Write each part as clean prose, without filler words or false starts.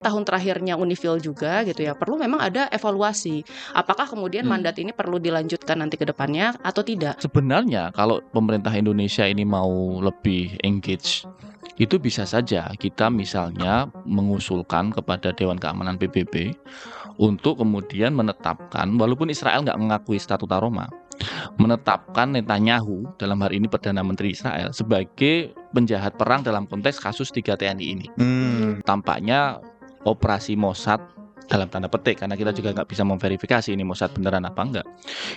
tahun terakhirnya Unifil juga gitu ya, perlu memang ada evaluasi. Apakah kemudian mandat ini perlu dilanjutkan nanti ke depannya atau tidak? Sebenarnya kalau pemerintah Indonesia ini mau lebih engage, itu bisa saja kita misalnya mengusulkan kepada Dewan Keamanan PBB untuk kemudian menetapkan, walaupun Israel nggak mengakui Statuta Roma, menetapkan Netanyahu, dalam hari ini Perdana Menteri Israel, sebagai penjahat perang dalam konteks kasus 3 TNI ini. Tampaknya operasi Mossad dalam tanda petik, karena kita juga nggak bisa memverifikasi ini Mossad beneran apa enggak,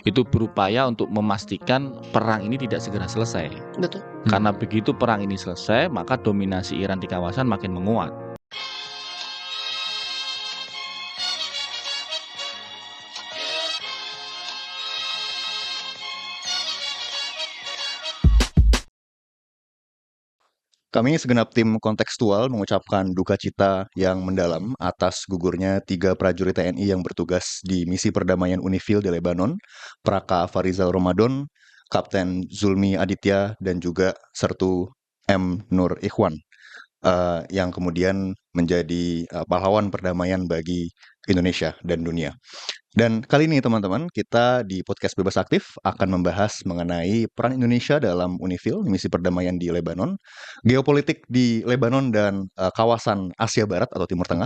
itu berupaya untuk memastikan perang ini tidak segera selesai. Betul. Karena begitu perang ini selesai, maka dominasi Iran di kawasan makin menguat. Kami segenap tim kontekstual mengucapkan duka cita yang mendalam atas gugurnya 3 prajurit TNI yang bertugas di misi perdamaian Unifil di Lebanon, Praka Farizal Ramadan, Kapten Zulmi Aditya, dan juga Sertu M. Nur Ikhwan, yang kemudian menjadi pahlawan perdamaian bagi Indonesia dan dunia. Dan kali ini teman-teman, kita di Podcast Bebas Aktif akan membahas mengenai peran Indonesia dalam Unifil, misi perdamaian di Lebanon, geopolitik di Lebanon dan kawasan Asia Barat atau Timur Tengah,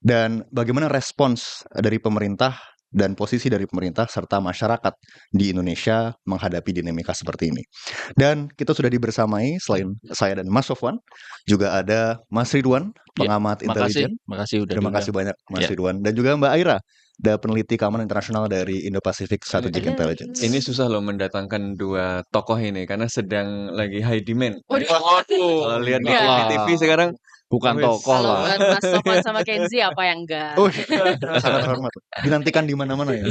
dan bagaimana respons dari pemerintah dan posisi dari pemerintah serta masyarakat di Indonesia menghadapi dinamika seperti ini. Dan kita sudah dibersamai, selain saya dan Mas Sofwan, juga ada Mas Ridwan, pengamat intelijen. Makasih udah Terima diundang. kasih banyak Mas Ya. Ridwan. Dan juga Mbak Aira, peneliti keamanan internasional dari Indo-Pacific Strategic Intelligence. Ini susah loh mendatangkan 2 tokoh ini karena sedang lagi high demand. Waduh. Kalau lihat di Enggak. TV sekarang Bukan wes. tokoh Kalau lah. bukan Mas Sofwan sama Kenzi apa yang enggak? Oh, sangat terhormat. Dinantikan di mana-mana ya.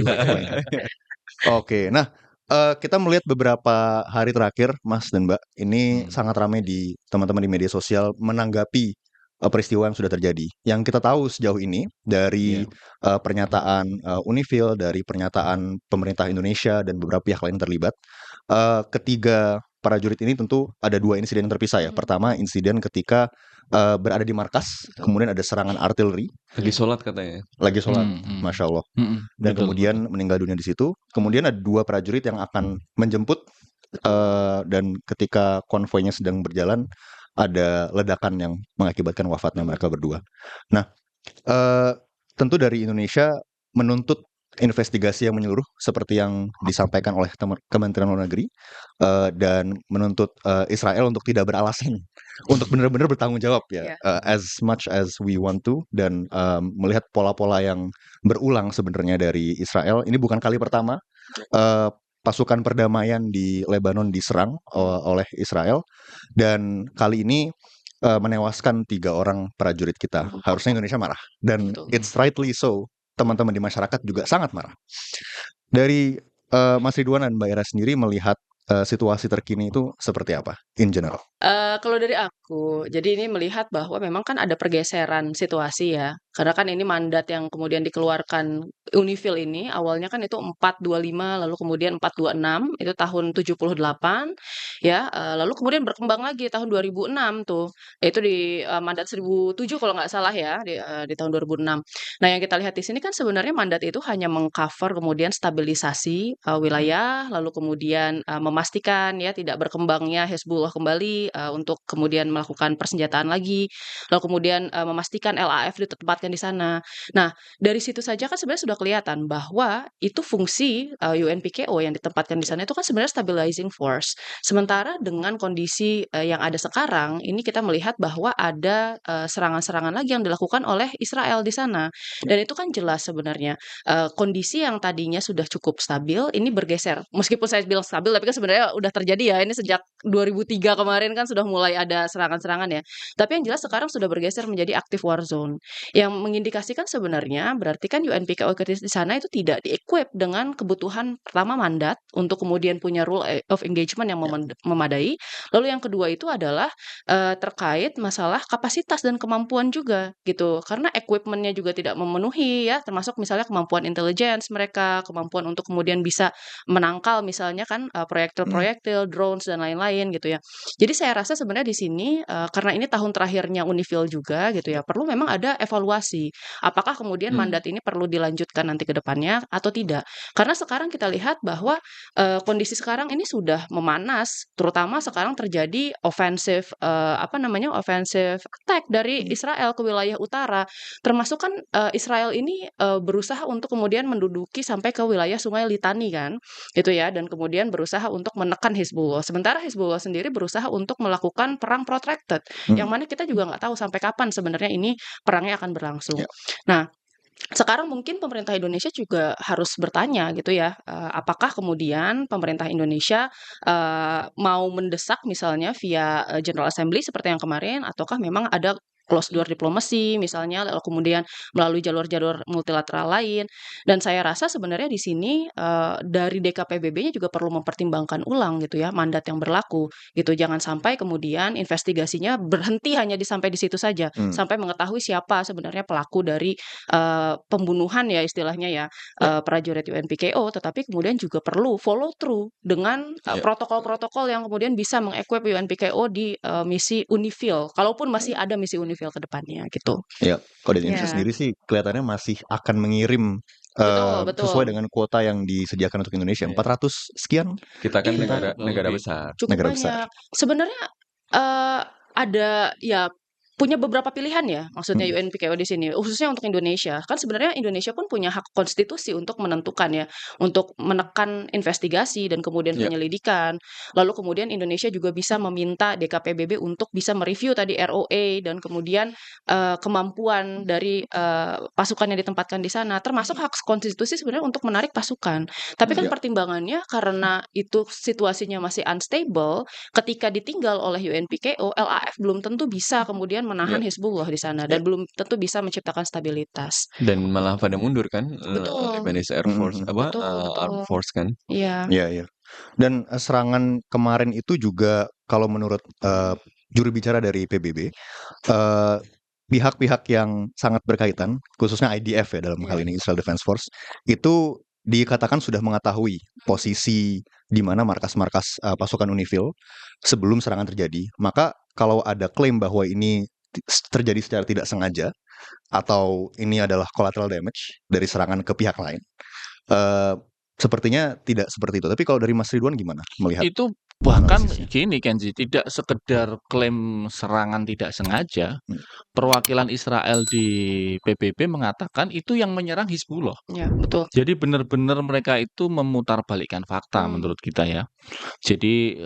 Oke, nah kita melihat beberapa hari terakhir, Mas dan Mbak, ini sangat ramai di teman-teman di media sosial menanggapi peristiwa yang sudah terjadi. Yang kita tahu sejauh ini dari pernyataan Unifil, dari pernyataan pemerintah Indonesia dan beberapa pihak lain terlibat, ketiga prajurit ini tentu ada 2 insiden yang terpisah ya. Pertama, insiden ketika berada di markas, kemudian ada serangan artileri. Lagi sholat katanya. Lagi sholat, Masya Allah. Dan Betul, kemudian meninggal dunia di situ. Kemudian ada 2 prajurit yang akan menjemput, dan ketika konvoinya sedang berjalan, ada ledakan yang mengakibatkan wafatnya mereka berdua. Nah, tentu dari Indonesia menuntut investigasi yang menyeluruh seperti yang disampaikan oleh Kementerian Luar Negeri, dan menuntut Israel untuk tidak beralasan, untuk benar-benar bertanggung jawab ya, as much as we want to, dan melihat pola-pola yang berulang sebenarnya dari Israel. Ini bukan kali pertama pasukan perdamaian di Lebanon diserang oleh Israel, dan kali ini menewaskan 3 orang prajurit kita. Harusnya Indonesia marah, dan it's rightly so. Teman-teman di masyarakat juga sangat marah. Dari Mas Ridwan dan Mbak Ira sendiri melihat situasi terkini itu seperti apa in general? Kalau dari aku, jadi ini melihat bahwa memang kan ada pergeseran situasi ya. Karena kan ini mandat yang kemudian dikeluarkan Unifil ini awalnya kan itu 425, lalu kemudian 426 itu tahun 78 ya, lalu kemudian berkembang lagi tahun 2006 tuh. Itu di mandat 1007 kalau nggak salah ya di tahun 2006. Nah, yang kita lihat di sini kan sebenarnya mandat itu hanya mengcover kemudian stabilisasi wilayah, lalu kemudian memastikan ya tidak berkembangnya Hezbollah kembali untuk kemudian melakukan persenjataan lagi, lalu kemudian memastikan LAF ditempatkan di sana. Nah, dari situ saja kan sebenarnya sudah kelihatan bahwa itu fungsi UNPKO yang ditempatkan di sana itu kan sebenarnya stabilizing force. Sementara dengan kondisi yang ada sekarang, ini kita melihat bahwa ada serangan-serangan lagi yang dilakukan oleh Israel di sana. Dan itu kan jelas sebenarnya kondisi yang tadinya sudah cukup stabil ini bergeser. Meskipun saya bilang stabil, tapi kan sebenarnya udah terjadi ya. Ini sejak 2003 kemarin kan sudah mulai ada serangan-serangan ya. Tapi yang jelas sekarang sudah bergeser menjadi active war zone. Yang mengindikasikan sebenarnya berarti kan UNPKO di sana itu tidak di-equip dengan kebutuhan pertama mandat untuk kemudian punya rule of engagement yang memadai. Lalu yang kedua itu adalah terkait masalah kapasitas dan kemampuan juga gitu. Karena equipment-nya juga tidak memenuhi ya, termasuk misalnya kemampuan intelligence mereka, kemampuan untuk kemudian bisa menangkal misalnya kan proyektil-proyektil, drones dan lain-lain gitu ya. Jadi saya rasa sebenarnya di sini karena ini tahun terakhirnya Unifil juga gitu ya, perlu memang ada evaluasi evaluasi. Apakah kemudian Hmm. mandat ini perlu dilanjutkan nanti ke depannya atau tidak? Karena sekarang kita lihat bahwa kondisi sekarang ini sudah memanas, terutama sekarang terjadi offensive offensive attack dari Israel ke wilayah utara. Termasuk kan Israel ini berusaha untuk kemudian menduduki sampai ke wilayah Sungai Litani kan, gitu ya, dan kemudian berusaha untuk menekan Hizbullah. Sementara Hizbullah sendiri berusaha untuk melakukan perang protracted, yang mana kita juga nggak tahu sampai kapan sebenarnya ini perangnya akan berlangsung. Ya. Nah, sekarang mungkin pemerintah Indonesia juga harus bertanya gitu ya, apakah kemudian pemerintah Indonesia mau mendesak misalnya via General Assembly seperti yang kemarin, ataukah memang ada closed door diplomasi misalnya, lalu kemudian melalui jalur-jalur multilateral lain. Dan saya rasa sebenarnya di sini dari DKPBB-nya juga perlu mempertimbangkan ulang gitu ya mandat yang berlaku gitu. Jangan sampai kemudian investigasinya berhenti hanya sampai di situ saja, sampai mengetahui siapa sebenarnya pelaku dari pembunuhan ya istilahnya ya prajurit UNPKO, tetapi kemudian juga perlu follow through dengan Ya. protokol-protokol yang kemudian bisa mengequip UNPKO di misi UNIFIL, kalaupun masih ada misi UNIFIL ke depannya gitu. Ya, kalau di Indonesia Ya. sendiri sih kelihatannya masih akan mengirim Betul. sesuai dengan kuota yang disediakan untuk Indonesia. Iya. 400 sekian Kita kan Iya. negara besar. Cukup negara besar. banyak. Sebenarnya ada ya punya beberapa pilihan ya, maksudnya UNPKO di sini, khususnya untuk Indonesia. Kan sebenarnya Indonesia pun punya hak konstitusi untuk menentukan ya, untuk menekan investigasi dan kemudian Ya. penyelidikan. Lalu kemudian Indonesia juga bisa meminta DKPBB untuk bisa mereview tadi ROA dan kemudian kemampuan dari pasukan yang ditempatkan di sana, termasuk hak konstitusi sebenarnya untuk menarik pasukan. Tapi kan Ya. pertimbangannya karena itu situasinya masih unstable, ketika ditinggal oleh UNPKO, LAF belum tentu bisa kemudian menahan Hizbullah di sana dan belum tentu bisa menciptakan stabilitas. Dan malah pada mundur kan, Betul. Lebanese Air Force Betul. Armed Force kan. Iya. Iya. Dan serangan kemarin itu juga kalau menurut juru bicara dari PBB, pihak-pihak yang sangat berkaitan, khususnya IDF ya dalam hal ini Israel Defense Force, itu dikatakan sudah mengetahui posisi di mana markas-markas pasukan UNIFIL sebelum serangan terjadi. Maka kalau ada klaim bahwa ini terjadi secara tidak sengaja atau ini adalah collateral damage dari serangan ke pihak lain, sepertinya tidak seperti itu. Tapi kalau dari Mas Ridwan gimana melihat? Itu bahkan analisisnya? gini Kenzi, tidak sekedar klaim serangan tidak sengaja. Perwakilan Israel di PBB mengatakan itu yang menyerang Hizbullah. Ya, betul. Jadi benar-benar mereka itu memutarbalikkan fakta menurut kita ya. Jadi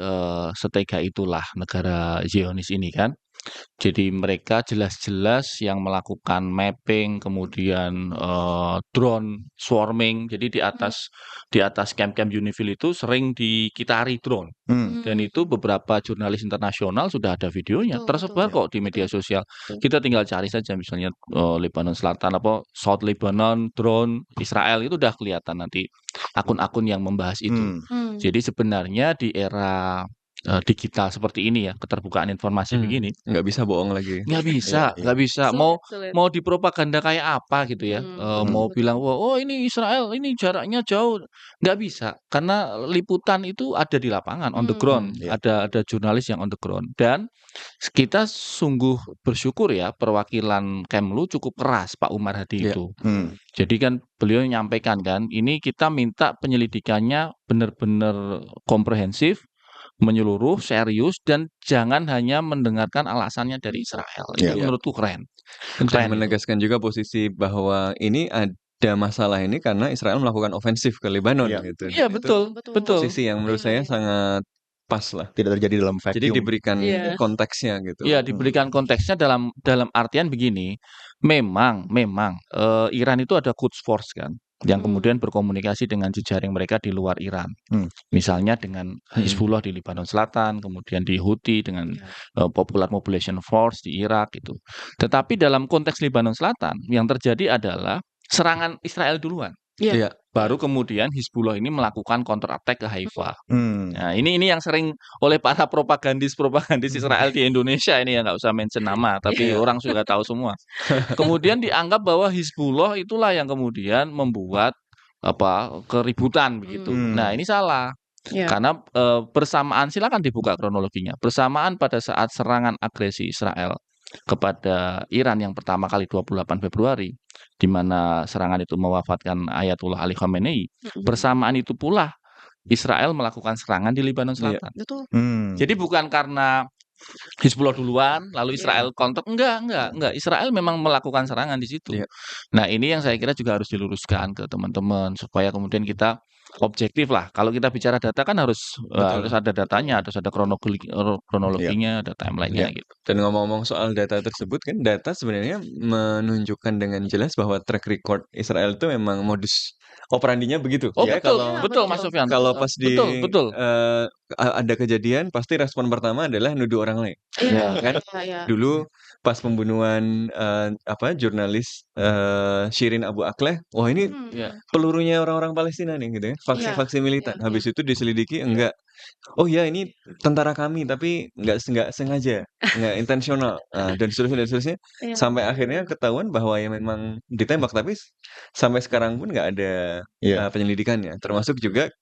setega itulah negara Zionis ini kan. Jadi mereka jelas-jelas yang melakukan mapping, kemudian drone swarming. Jadi di atas camp-camp UNIFIL itu sering dikitari drone. Dan itu beberapa jurnalis internasional sudah ada videonya, tersebar kok di media sosial. Kita tinggal cari saja misalnya Lebanon Selatan South Lebanon drone Israel, itu udah kelihatan nanti akun-akun yang membahas itu. Jadi sebenarnya di era digital seperti ini ya, keterbukaan informasi begini, nggak bisa bohong lagi. nggak bisa. Sulit. Mau dipropaganda kayak apa gitu ya, mau bilang wah, oh ini Israel, ini jaraknya jauh, nggak bisa karena liputan itu ada di lapangan on the ground, ada jurnalis yang on the ground. Dan kita sungguh bersyukur ya perwakilan Kemlu cukup keras Pak Umar Hadi itu. Jadi kan beliau menyampaikan kan, ini kita minta penyelidikannya benar-benar komprehensif, menyeluruh, serius, dan jangan hanya mendengarkan alasannya dari Israel. Itu menurutku keren. Dan menegaskan juga posisi bahwa ini ada masalah ini karena Israel melakukan ofensif ke Lebanon gitu. Iya, betul. Posisi yang menurut saya sangat pas lah. Tidak terjadi dalam vacuum. Jadi diberikan konteksnya gitu. Iya, diberikan konteksnya dalam artian begini. Memang Iran itu ada Quds Force kan, yang kemudian berkomunikasi dengan jejaring mereka di luar Iran. Misalnya dengan Hizbullah di Lebanon Selatan, kemudian di Houthi dengan Popular Mobilization Force di Irak itu. Tetapi dalam konteks Lebanon Selatan yang terjadi adalah serangan Israel duluan. Iya. Baru kemudian Hizbullah ini melakukan counter attack ke Haifa. Nah, ini yang sering oleh para propagandis Israel di Indonesia ini ya, nggak usah mention nama, tapi orang sudah tahu semua. Kemudian dianggap bahwa Hizbullah itulah yang kemudian membuat keributan begitu. Nah, ini salah. Karena bersamaan, silakan dibuka kronologinya. Bersamaan pada saat serangan agresi Israel kepada Iran yang pertama kali 28 Februari, di mana serangan itu mewafatkan Ayatullah Ali Khamenei, bersamaan itu pula Israel melakukan serangan di Lebanon Iya. Selatan. Betul. Jadi bukan karena Hizbullah duluan, lalu Iya. Israel counter, enggak. Israel memang melakukan serangan di situ. Iya. Nah, ini yang saya kira juga harus diluruskan ke teman-teman supaya kemudian kita objektif lah. Kalau kita bicara data kan harus Betul. ada datanya, harus ada kronologinya, ada timeline-nya gitu. Dan ngomong-ngomong soal data tersebut kan, data sebenarnya menunjukkan dengan jelas bahwa track record Israel itu memang modus operandinya begitu. Oh, Ya, betul, Iya, betul betul. Mas Sofyan. kalau pas Betul. ada kejadian, pasti respon pertama adalah nuduh orang lain. Iya, Kan iya. dulu pas pembunuhan jurnalis Shirin Abu Akleh, wah ini Iya. pelurunya orang-orang Palestina nih gitu ya, faksi-faksi militan. Iya. Habis itu diselidiki enggak. Oh ya ini tentara kami tapi nggak sengaja, nggak intensional, dan seterusnya, Iya. sampai akhirnya ketahuan bahwa ya memang ditembak, tapi sampai sekarang pun nggak ada Iya. penyelidikannya. Termasuk juga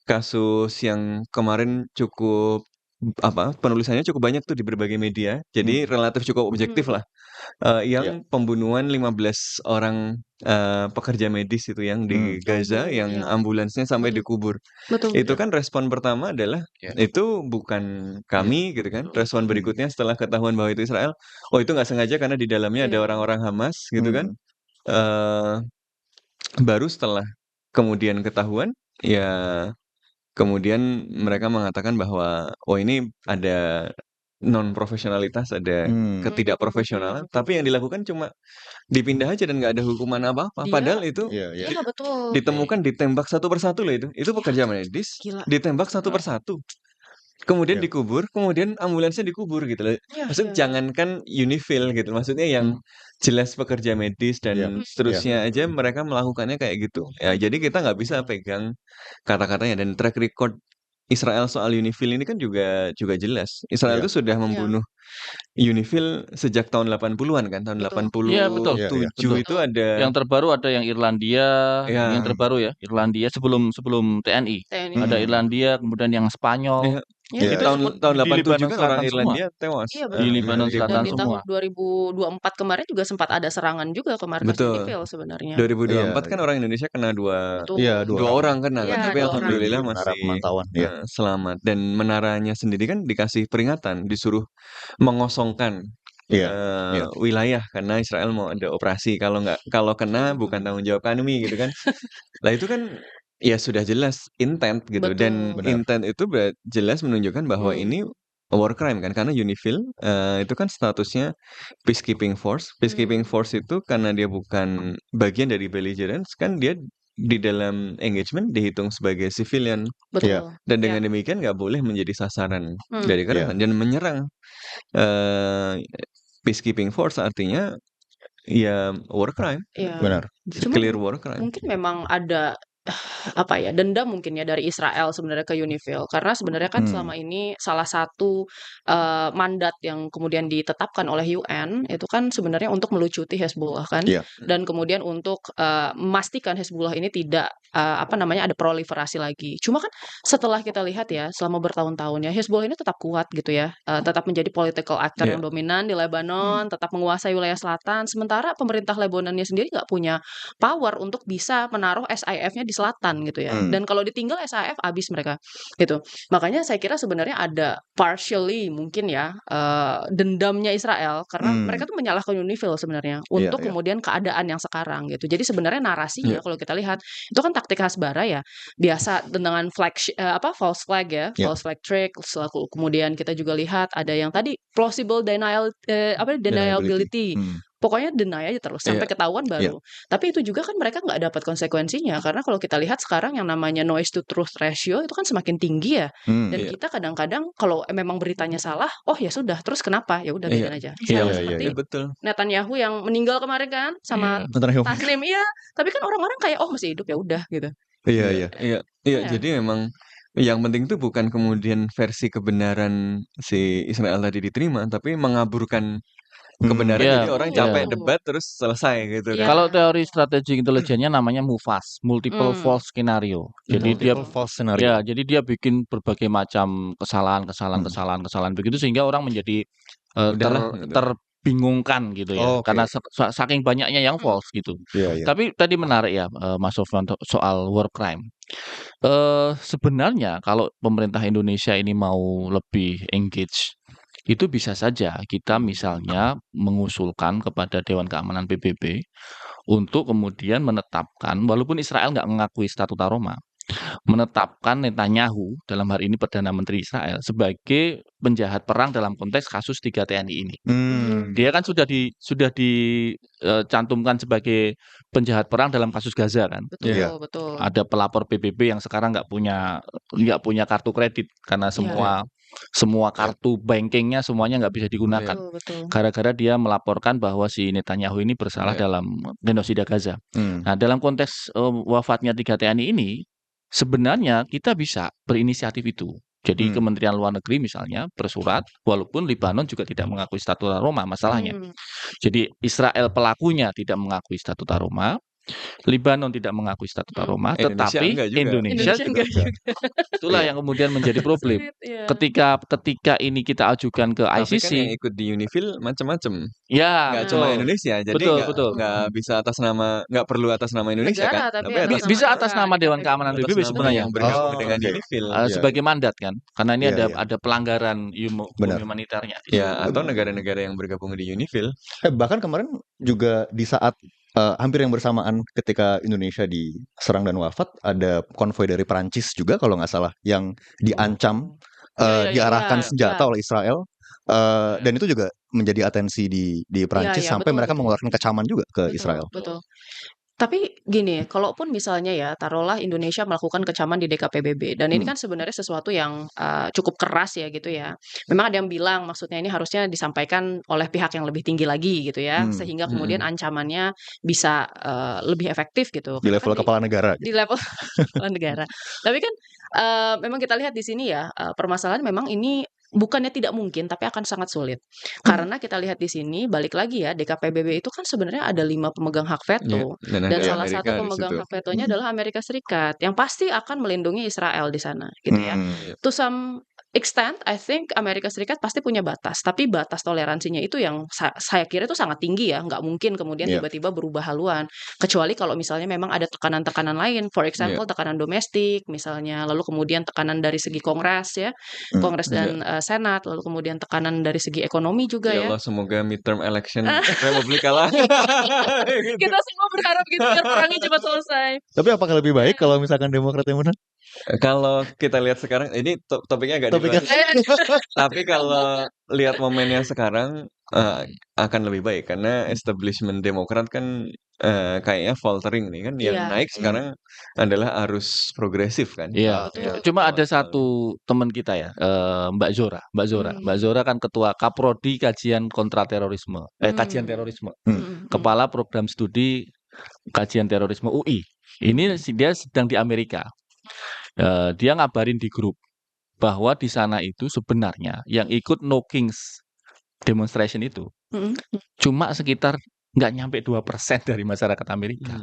kasus yang kemarin cukup penulisannya cukup banyak tuh di berbagai media, jadi relatif cukup objektif lah. Yang pembunuhan 15 orang pekerja medis itu yang di Gaza, yang Iya. ambulansnya sampai dikubur. Betul. Itu kan respon pertama adalah itu bukan kami gitu kan. Respon berikutnya setelah ketahuan bahwa itu Israel, oh itu nggak sengaja karena di dalamnya ada Iya. orang-orang Hamas gitu kan. Baru setelah kemudian ketahuan, ya kemudian mereka mengatakan bahwa oh ini ada non-profesionalitas, ada ketidakprofesionalan, tapi yang dilakukan cuma dipindah aja dan nggak ada hukuman apa-apa. Padahal itu Iya, betul. ditemukan ditembak satu persatu loh itu. Itu pekerja medis Gila. ditembak satu persatu. Kemudian dikubur, kemudian ambulansnya dikubur gitu loh. Maksudnya jangankan Unifil gitu. Maksudnya yang jelas pekerja medis dan seterusnya aja mereka melakukannya kayak gitu. Ya, jadi kita nggak bisa pegang kata-katanya, dan track record Israel soal Unifil ini kan juga jelas. Israel itu sudah membunuh Unifil sejak tahun 80-an kan, tahun Betul. 87 Iya, betul. itu ada. Yang terbaru ada yang Irlandia, yang terbaru ya, Irlandia sebelum TNI. Ada Irlandia, kemudian yang Spanyol. Jadi tahun 87 kan orang Irlandia tewas. Iya, di Lebanon Selatan dan di semua. tahun 2024 kemarin juga sempat ada serangan juga ke markas Unifil sebenarnya. 2024 kan orang Indonesia kena dua orang kena kan, tapi alhamdulillah masih selamat. Dan menaranya sendiri kan dikasih peringatan, disuruh mengosongkan wilayah karena Israel mau ada operasi. Kalau kena bukan tanggung jawab kami gitu kan. Lah itu kan ya sudah jelas intent gitu. Betul. Dan intent itu jelas menunjukkan bahwa ini war crime kan, karena Unifil itu kan statusnya peacekeeping force. Peacekeeping force itu karena dia bukan bagian dari belligerents kan, dia di dalam engagement dihitung sebagai civilian. Betul. Dan dengan demikian nggak boleh menjadi sasaran dari kekerasan dan menyerang peacekeeping force artinya ya war crime. Benar. Clear war crime. Mungkin memang ada dendam mungkin ya dari Israel sebenarnya ke Unifil, karena sebenarnya kan selama ini salah satu mandat yang kemudian ditetapkan oleh UN itu kan sebenarnya untuk melucuti Hezbollah kan, dan kemudian untuk memastikan Hezbollah ini tidak ada proliferasi lagi. Cuma kan setelah kita lihat ya selama bertahun-tahun ya Hezbollah ini tetap kuat gitu ya, tetap menjadi political actor yang dominan di Lebanon, tetap menguasai wilayah selatan, sementara pemerintah Lebanonnya sendiri nggak punya power untuk bisa menaruh SIF-nya di selatan gitu ya. Dan kalau ditinggal SIF habis mereka gitu. Makanya saya kira sebenarnya ada partially mungkin ya dendamnya Israel karena mereka tuh menyalahkan Unifil sebenarnya untuk kemudian keadaan yang sekarang gitu. Jadi sebenarnya narasinya kalau kita lihat itu kan taktik khas bara ya. Biasa dengan false flag ya, false flag trick. Kemudian kita juga lihat ada yang tadi plausible deniability. Pokoknya deny aja terus sampai ketahuan baru. Tapi itu juga kan mereka nggak dapat konsekuensinya karena kalau kita lihat sekarang yang namanya noise to truth ratio itu kan semakin tinggi ya. Dan kita kadang-kadang kalau memang beritanya salah, oh ya sudah, terus kenapa? Ya udah biarin aja. Seperti betul. Netanyahu yang meninggal kemarin kan sama Taslim, tapi kan orang-orang kayak oh masih hidup ya udah gitu. Iya. Jadi memang yang penting tuh bukan kemudian versi kebenaran si Israel tadi diterima, tapi mengaburkan kebenaran. Jadi orang capek debat terus selesai gitu kan. Kalau teori strategi intelijennya namanya MUFAS, multiple false scenario. Jadi jadi dia bikin berbagai macam kesalahan begitu sehingga orang menjadi membingungkan gitu ya, Oke. karena saking banyaknya yang false gitu. Iya, iya. Tapi tadi menarik ya, Mas Sofwan soal war crime. Sebenarnya kalau pemerintah Indonesia ini mau lebih engage, itu bisa saja kita misalnya mengusulkan kepada Dewan Keamanan PBB untuk kemudian menetapkan, walaupun Israel nggak mengakui Statuta Roma, menetapkan Netanyahu, dalam hari ini Perdana Menteri Israel, sebagai penjahat perang dalam konteks kasus 3 TNI ini. Dia kan sudah dicantumkan sebagai penjahat perang dalam kasus Gaza kan. Iya. Betul, betul. Ada pelapor PBB yang sekarang nggak punya kartu kredit karena Iya. semua kartu bankingnya semuanya nggak bisa digunakan. Betul, betul. Gara-gara dia melaporkan bahwa si Netanyahu ini bersalah Iya. dalam genosida Gaza. Hmm. Nah, dalam konteks wafatnya 3 TNI ini, sebenarnya kita bisa berinisiatif itu. Jadi Kementerian Luar Negeri misalnya bersurat, walaupun Libanon juga tidak mengakui Statuta Roma masalahnya. Jadi Israel pelakunya tidak mengakui Statuta Roma, Libanon tidak mengakui Statuta Roma, Indonesia tetapi enggak juga. Indonesia enggak juga. Itulah Iya. yang kemudian menjadi problem. Sulit, iya. Ketika ini kita ajukan ke Tapi kan yang ICC, ikut di UNIFIL macam-macam. ya Nggak cuma betul, Indonesia, jadi betul, nggak betul. nggak bisa nggak perlu atas nama Indonesia Negara, kan, tapi tapi atas atas nama Bisa negara atas nama Dewan DKPBB. Keamanan atas PBB nama sebenarnya. yang bergabung Oh, dengan oke. UNIFIL. Iya. Sebagai mandat kan, karena ini Iya, iya. ada pelanggaran hukum Benar. humanitarnya di Ya, situ. atau negara-negara yang bergabung di UNIFIL. Bahkan kemarin juga di saat hampir yang bersamaan ketika Indonesia diserang dan wafat, ada konvoi dari Perancis juga kalau nggak salah yang diancam Iya, diarahkan iya, senjata iya. oleh Israel, dan itu juga menjadi atensi di Perancis Iya, sampai betul, mereka betul. mengeluarkan kecaman juga ke Betul, Israel. betul. Tapi gini, kalaupun misalnya ya, taruhlah Indonesia melakukan kecaman di DKPBB, dan ini kan sebenarnya sesuatu yang cukup keras ya gitu ya. Memang ada yang bilang maksudnya ini harusnya disampaikan oleh pihak yang lebih tinggi lagi gitu ya, sehingga kemudian ancamannya bisa lebih efektif gitu. Di Karena level kan kepala negara di gitu. level kepala negara. Tapi kan memang kita lihat di sini ya, permasalahan memang ini bukannya tidak mungkin, tapi akan sangat sulit. Karena kita lihat di sini, balik lagi ya, DKPBB itu kan sebenarnya ada 5 pemegang hak Ya, veto. dan Dan ada salah satu Amerika di pemegang situ. hak vetonya adalah Amerika Serikat, yang pasti akan melindungi Israel di sana, gitu ya. To some extent, I think Amerika Serikat pasti punya batas, tapi batas toleransinya itu yang saya kira itu sangat tinggi ya, nggak mungkin kemudian Iya. tiba-tiba berubah haluan. Kecuali kalau misalnya memang ada tekanan-tekanan lain, for example tekanan domestik misalnya, lalu kemudian tekanan dari segi Kongres ya, Kongres dan Senat, lalu kemudian tekanan dari segi ekonomi juga Ya ya. Allah, semoga midterm election Republik kalah. Kita semua berharap gitu biar perangnya cepat selesai. Tapi apakah lebih baik kalau misalkan Demokrat yang menang? Kalau kita lihat sekarang, ini topiknya agak Topiknya dibahas. Tapi kalau lihat momennya sekarang akan lebih baik karena establishment Demokrat kan kayaknya faltering nih kan. Yang Iya. naik sekarang adalah arus progresif kan. Iya, Betul, cuma betul. ada satu teman kita ya, Mbak Zora. Mbak Zora kan ketua Kaprodi Kajian Kontraterorisme, Kajian Terorisme, Kepala Program Studi Kajian Terorisme UI. Ini dia sedang di Amerika. Dia ngabarin di grup bahwa di sana itu sebenarnya yang ikut No Kings demonstration itu cuma sekitar nggak nyampe 2% dari masyarakat Amerika.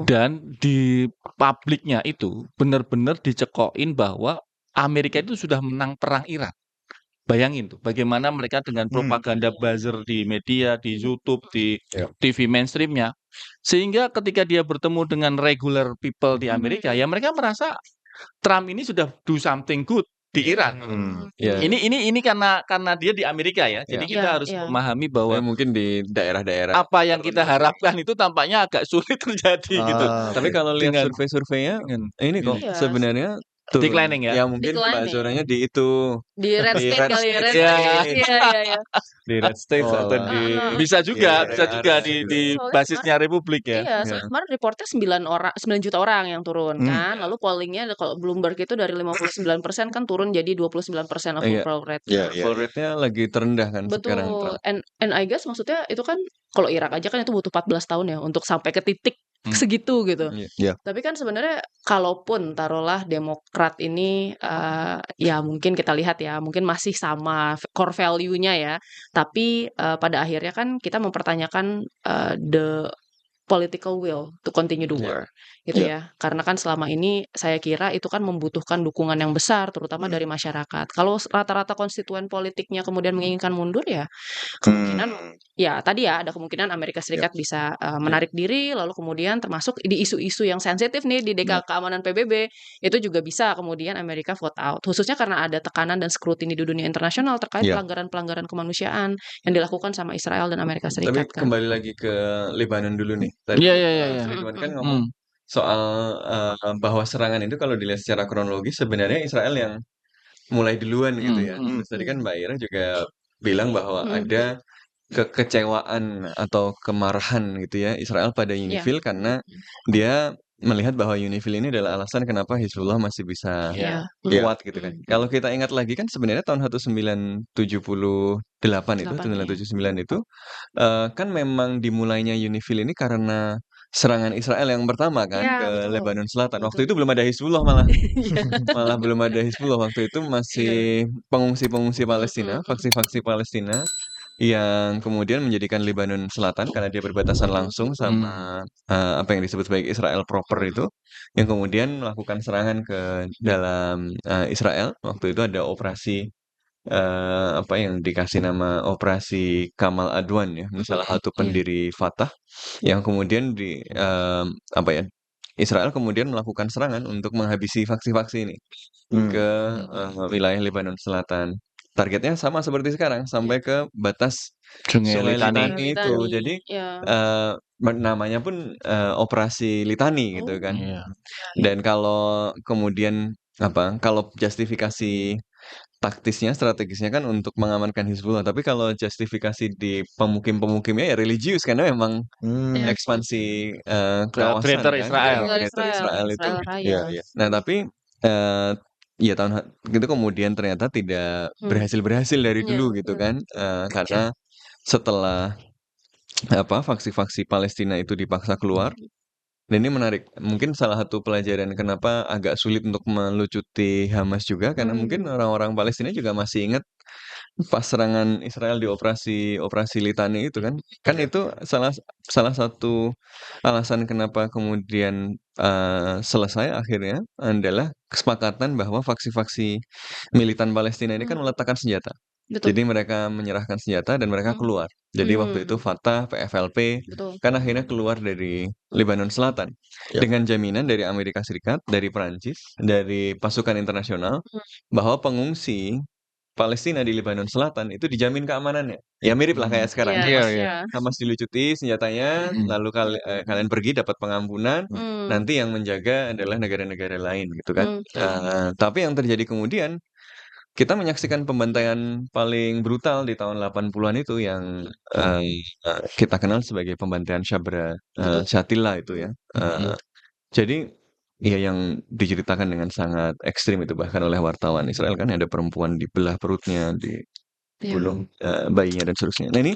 Dan di publiknya itu benar-benar dicekokin bahwa Amerika itu sudah menang perang Irak. Bayangin tuh bagaimana mereka dengan propaganda buzzer di media, di YouTube, di TV mainstreamnya. Sehingga ketika dia bertemu dengan regular people di Amerika, ya mereka merasa Trump ini sudah do something good di Iran. Ini karena dia di Amerika ya. Jadi kita harus memahami bahwa mungkin di daerah-daerah apa yang kita harapkan itu tampaknya agak sulit terjadi gitu. Tapi kalau lihat survei-surveinya ini kok sebenarnya turun. Declining ya. Ya mungkin Mbak Zoranya di itu di red di state red kali ya, red state. state. Iya. Di red state atau di bisa juga di di basisnya Republik ya. Iya, kemarin reportnya 9 juta orang yang turun kan. Lalu pollingnya kalau Bloomberg itu dari 59% kan turun jadi 29% approval rate. Approval rate-nya lagi terendah kan sekarang. Betul. And I guess maksudnya itu kan kalau Irak aja kan itu butuh 14 tahun ya untuk sampai ke titik segitu gitu. Tapi kan sebenarnya kalaupun taruhlah Demokrat ini ya mungkin kita lihat ya mungkin masih sama core value-nya ya. Tapi pada akhirnya kan kita mempertanyakan the political will to continue the Iya. war, gitu Iya. ya. Karena kan selama ini saya kira itu kan membutuhkan dukungan yang besar, terutama dari masyarakat. Kalau rata-rata konstituen politiknya kemudian menginginkan mundur, ya kemungkinan ya tadi ya ada kemungkinan Amerika Serikat bisa menarik diri, lalu kemudian termasuk di isu-isu yang sensitif nih di keamanan PBB itu juga bisa kemudian Amerika vote out, khususnya karena ada tekanan dan skrutini di dunia internasional terkait Iya. pelanggaran-pelanggaran kemanusiaan yang dilakukan sama Israel dan Amerika Tapi Serikat kan. kembali lagi ke Lebanon dulu nih. Tadi Iya. Ridwan kan ngomong soal bahwa serangan itu kalau dilihat secara kronologis sebenarnya Israel yang mulai duluan gitu ya. Terus tadi kan Mbak Ira juga bilang bahwa ada kekecewaan atau kemarahan gitu ya Israel pada UNIFIL karena dia melihat bahwa UNIFIL ini adalah alasan kenapa Hizbullah masih bisa Iya. kuat gitu kan. Kalau kita ingat lagi kan sebenarnya tahun 1978 itu, 1979 itu kan memang dimulainya UNIFIL ini karena serangan Israel yang pertama kan Iya, ke betul. Lebanon Selatan. Waktu Betul. itu belum ada Hizbullah malah. Iya. Malah belum ada Hizbullah waktu itu masih pengungsi-pengungsi Palestina, faksi-faksi Palestina yang kemudian menjadikan Lebanon Selatan karena dia berbatasan langsung sama apa yang disebut sebagai Israel proper itu, yang kemudian melakukan serangan ke dalam Israel. Waktu itu ada operasi apa yang dikasih nama Operasi Kamal Adwan ya, salah satu pendiri Fatah yang kemudian apa ya, Israel kemudian melakukan serangan untuk menghabisi faksi-faksi ini ke wilayah Lebanon Selatan. Targetnya sama seperti sekarang, sampai ke batas Sungai Litani itu. Jadi namanya pun Operasi Litani gitu kan. Dan kalau kemudian kalau justifikasi taktisnya, strategisnya kan untuk mengamankan Hizbullah. Tapi kalau justifikasi di pemukim-pemukimnya ya religius karena memang ekspansi kawasan Greater kan, Israel. Greater Israel itu. Raya. Nah tapi ya itu kemudian ternyata tidak berhasil dari dulu gitu kan, karena setelah faksi-faksi Palestina itu dipaksa keluar. Dan ini menarik, mungkin salah satu pelajaran kenapa agak sulit untuk melucuti Hamas juga karena mungkin orang-orang Palestina juga masih ingat pas serangan Israel di operasi Litani itu kan itu salah satu alasan kenapa kemudian selesai akhirnya adalah kesepakatan bahwa faksi-faksi militan Palestina ini kan meletakkan senjata. Betul. Jadi mereka menyerahkan senjata dan mereka keluar. Jadi waktu itu Fatah, PFLP kan akhirnya keluar dari Lebanon Selatan dengan jaminan dari Amerika Serikat, dari Perancis, dari pasukan internasional bahwa pengungsi Palestina di Lebanon Selatan itu dijamin keamanannya. Ya mirip lah kayak sekarang. Hamas dilucuti senjatanya, lalu kalian pergi dapat pengampunan, nanti yang menjaga adalah negara-negara lain gitu kan. Tapi yang terjadi kemudian kita menyaksikan pembantaian paling brutal di tahun 80-an itu yang kita kenal sebagai pembantaian Sabra Shatila itu ya. Jadi ya yang diceritakan dengan sangat ekstrim itu bahkan oleh wartawan Israel kan ada perempuan dibelah perutnya, dibunuh bayinya dan seterusnya. Nah ini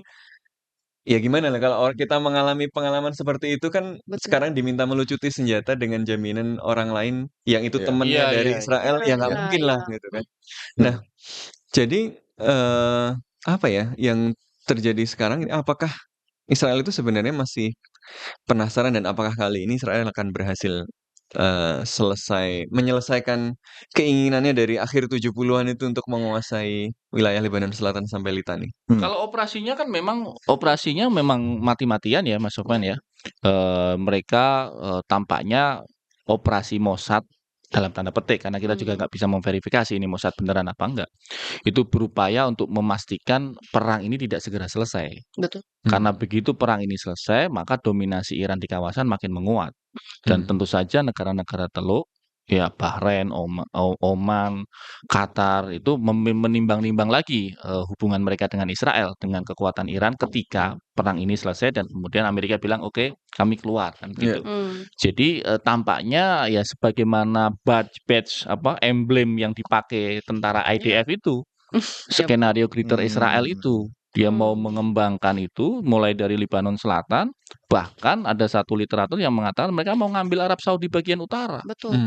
ya gimana lah kalau kita mengalami pengalaman seperti itu kan sekarang diminta melucuti senjata dengan jaminan orang lain yang itu temannya dari Israel ya nggak mungkin lah gitu kan. Nah jadi apa ya yang terjadi sekarang ini apakah Israel itu sebenarnya masih penasaran dan apakah kali ini Israel akan berhasil menyelesaikan keinginannya dari akhir 70-an itu untuk menguasai wilayah Lebanon Selatan sampai Litani. Kalau operasinya kan memang mati-matian ya Mas Sofyan ya. Mereka tampaknya operasi Mossad dalam tanda petik karena kita juga nggak bisa memverifikasi ini Mossad beneran apa enggak. Itu berupaya untuk memastikan perang ini tidak segera selesai. Betul. Karena begitu perang ini selesai, maka dominasi Iran di kawasan makin menguat. Dan tentu saja negara-negara Teluk, ya Bahrain, Oman, Qatar itu menimbang-nimbang lagi hubungan mereka dengan Israel dengan kekuatan Iran ketika perang ini selesai dan kemudian Amerika bilang oke, kami keluar kan gitu. Jadi tampaknya ya sebagaimana badge emblem yang dipakai tentara IDF itu skenario Greater Israel itu. Dia mau mengembangkan itu mulai dari Lebanon Selatan, bahkan ada satu literatur yang mengatakan mereka mau ngambil Arab Saudi bagian utara. Betul.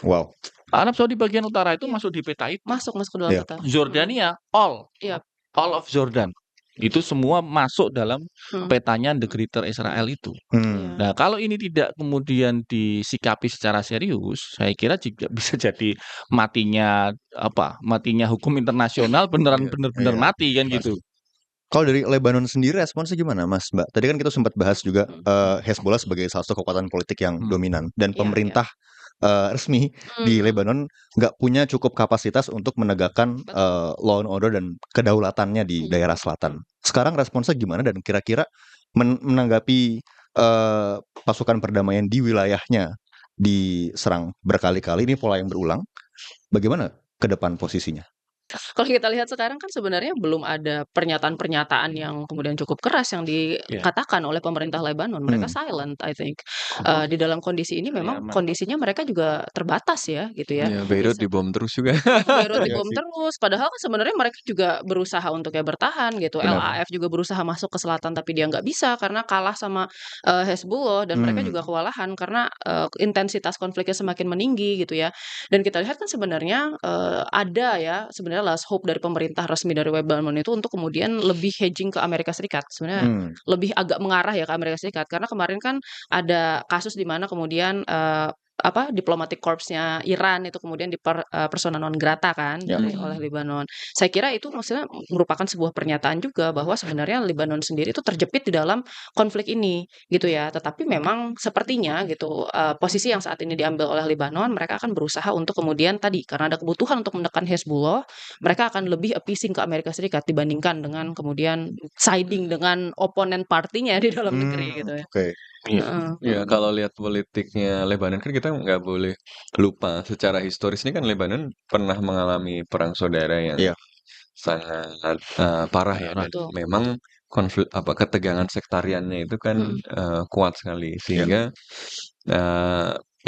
Wow. Arab Saudi bagian utara itu masuk di peta itu. Masuk ke dalam peta. Jordania all of Jordan. Itu semua masuk dalam Hmm. petanya The Greater Israel itu. Hmm. Nah, kalau ini tidak kemudian disikapi secara serius, saya kira juga bisa jadi matinya hukum internasional beneran Iya, bener-bener iya. mati kan gitu. Kalau dari Lebanon sendiri responsnya gimana, Mas, Mbak? Tadi kan kita sempat bahas juga Hezbollah sebagai salah satu kekuatan politik yang dominan dan Iya, pemerintah resmi di Lebanon nggak punya cukup kapasitas untuk menegakkan law and order dan kedaulatannya di daerah selatan. Sekarang responsnya gimana dan kira-kira menanggapi pasukan perdamaian di wilayahnya diserang berkali-kali, ini pola yang berulang, bagaimana ke depan posisinya? Kalau kita lihat sekarang kan sebenarnya belum ada pernyataan-pernyataan yang kemudian cukup keras yang dikatakan oleh pemerintah Lebanon. Mereka silent, I think. Di dalam kondisi ini memang kondisinya mereka juga terbatas ya, gitu ya. Ya, Beirut dibom terus juga. Beirut dibom terus. Padahal kan sebenarnya mereka juga berusaha untuk bertahan gitu. Benar. LAF juga berusaha masuk ke selatan tapi dia nggak bisa karena kalah sama Hezbollah dan mereka juga kewalahan karena intensitas konfliknya semakin meninggi gitu ya. Dan kita lihat kan sebenarnya ada ya sebenarnya last hope dari pemerintah resmi dari Lebanon itu untuk kemudian lebih hedging ke Amerika Serikat. Sebenarnya lebih agak mengarah ya ke Amerika Serikat karena kemarin kan ada kasus di mana kemudian diplomatic corpsnya Iran itu kemudian persona non grata kan oleh Lebanon. Saya kira itu maksudnya merupakan sebuah pernyataan juga bahwa sebenarnya Lebanon sendiri itu terjepit di dalam konflik ini gitu ya. Tetapi memang sepertinya gitu posisi yang saat ini diambil oleh Lebanon, mereka akan berusaha untuk kemudian tadi karena ada kebutuhan untuk menekan Hezbollah, mereka akan lebih appeasing ke Amerika Serikat dibandingkan dengan kemudian siding dengan oponen partinya di dalam negeri gitu ya. Ya, kalau lihat politiknya Lebanon kan kita nggak boleh lupa secara historis ini kan Lebanon pernah mengalami perang saudara yang sangat parah ya, dan memang konflik ketegangan sektariannya itu kan kuat sekali sehingga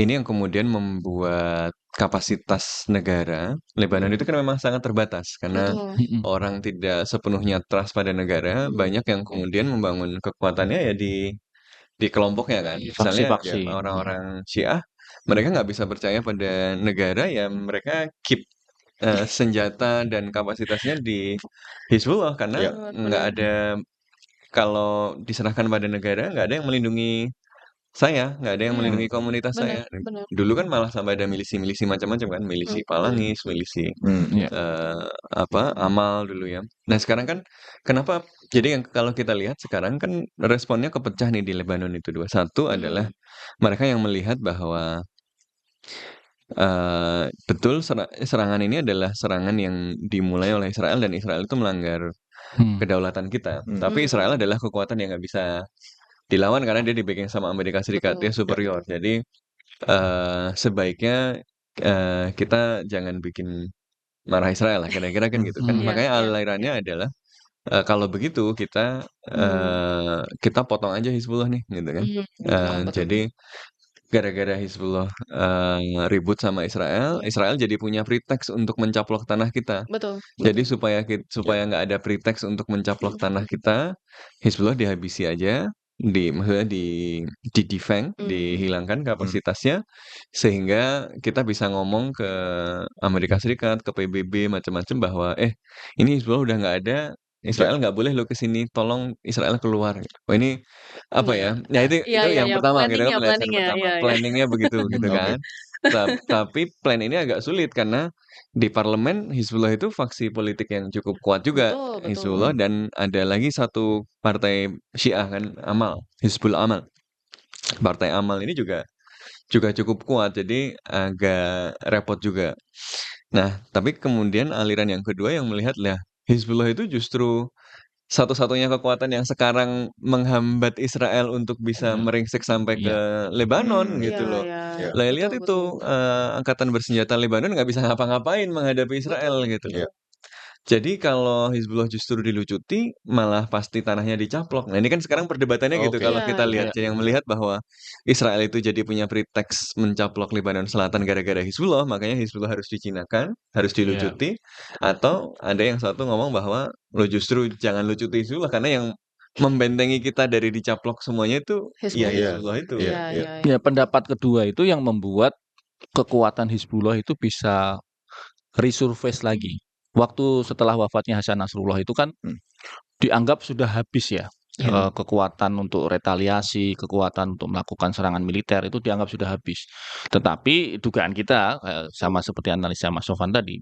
ini yang kemudian membuat kapasitas negara Lebanon itu kan memang sangat terbatas karena orang tidak sepenuhnya trust pada negara, banyak yang kemudian membangun kekuatannya ya di kelompoknya kan. Misalnya Faksi-faksi. orang-orang Syiah, mereka nggak bisa percaya pada negara, ya mereka keep senjata dan kapasitasnya di Hizbullah karena nggak ada, kalau diserahkan pada negara nggak ada yang melindungi saya, nggak ada yang melindungi komunitas saya. Dulu kan malah sampai ada milisi-milisi macam-macam kan, milisi Palangis, milisi Amal dulu ya. Nah sekarang kan kenapa? Jadi yang kalau kita lihat sekarang kan responnya kepecah nih di Lebanon itu dua. Satu adalah mereka yang melihat bahwa betul serangan ini adalah serangan yang dimulai oleh Israel dan Israel itu melanggar kedaulatan kita. Tapi Israel adalah kekuatan yang nggak bisa dilawan karena dia di-backing sama Amerika Serikat, dia superior. Jadi sebaiknya kita jangan bikin marah Israel lah, kira-kira kan gitu kan. Makanya alirannya adalah kalau begitu kita potong aja Hizbullah nih, gitu kan. Jadi gara-gara Hizbullah ribut sama Israel, Israel jadi punya pretext untuk mencaplok tanah kita. Jadi supaya nggak ada pretext untuk mencaplok tanah kita, Hizbullah dihabisi aja, maksudnya di defang, dihilangkan kapasitasnya, sehingga kita bisa ngomong ke Amerika Serikat, ke PBB macam-macam bahwa ini Hizbullah udah nggak ada, Israel nggak boleh lo kesini, tolong Israel keluar. Oh ini apa ya? Nah itu yang pertama gitu kan, planningnya begitu gitu kan. Tapi plan ini agak sulit karena di parlemen Hizbullah itu faksi politik yang cukup kuat juga, Hizbullah, dan ada lagi satu partai Syiah kan, Hizbul Amal. Partai Amal ini juga cukup kuat, jadi agak repot juga. Nah, tapi kemudian aliran yang kedua yang melihat lah Hizbullah itu justru satu-satunya kekuatan yang sekarang menghambat Israel untuk bisa meringsek sampai ke Lebanon gitu loh. Lah lihat itu angkatan bersenjata Lebanon nggak bisa ngapa-ngapain menghadapi Israel gitu loh. Jadi kalau Hizbullah justru dilucuti, malah pasti tanahnya dicaplok. Nah ini kan sekarang perdebatannya gitu kalau kita lihat. Yang melihat bahwa Israel itu jadi punya pretext mencaplok Lebanon Selatan gara-gara Hizbullah, makanya Hizbullah harus dicinakan, harus dilucuti. Atau ada yang satu ngomong bahwa lo justru jangan lucuti Hizbullah karena yang membentengi kita dari dicaplok semuanya itu Hizbullah itu. Ya, pendapat kedua itu yang membuat kekuatan Hizbullah itu bisa resurface lagi. waktu setelah wafatnya Hasan Nasrullah itu kan dianggap sudah habis ya. Kekuatan untuk retaliasi, kekuatan untuk melakukan serangan militer itu dianggap sudah habis. Tetapi dugaan kita sama seperti analisa Mas Sofan tadi,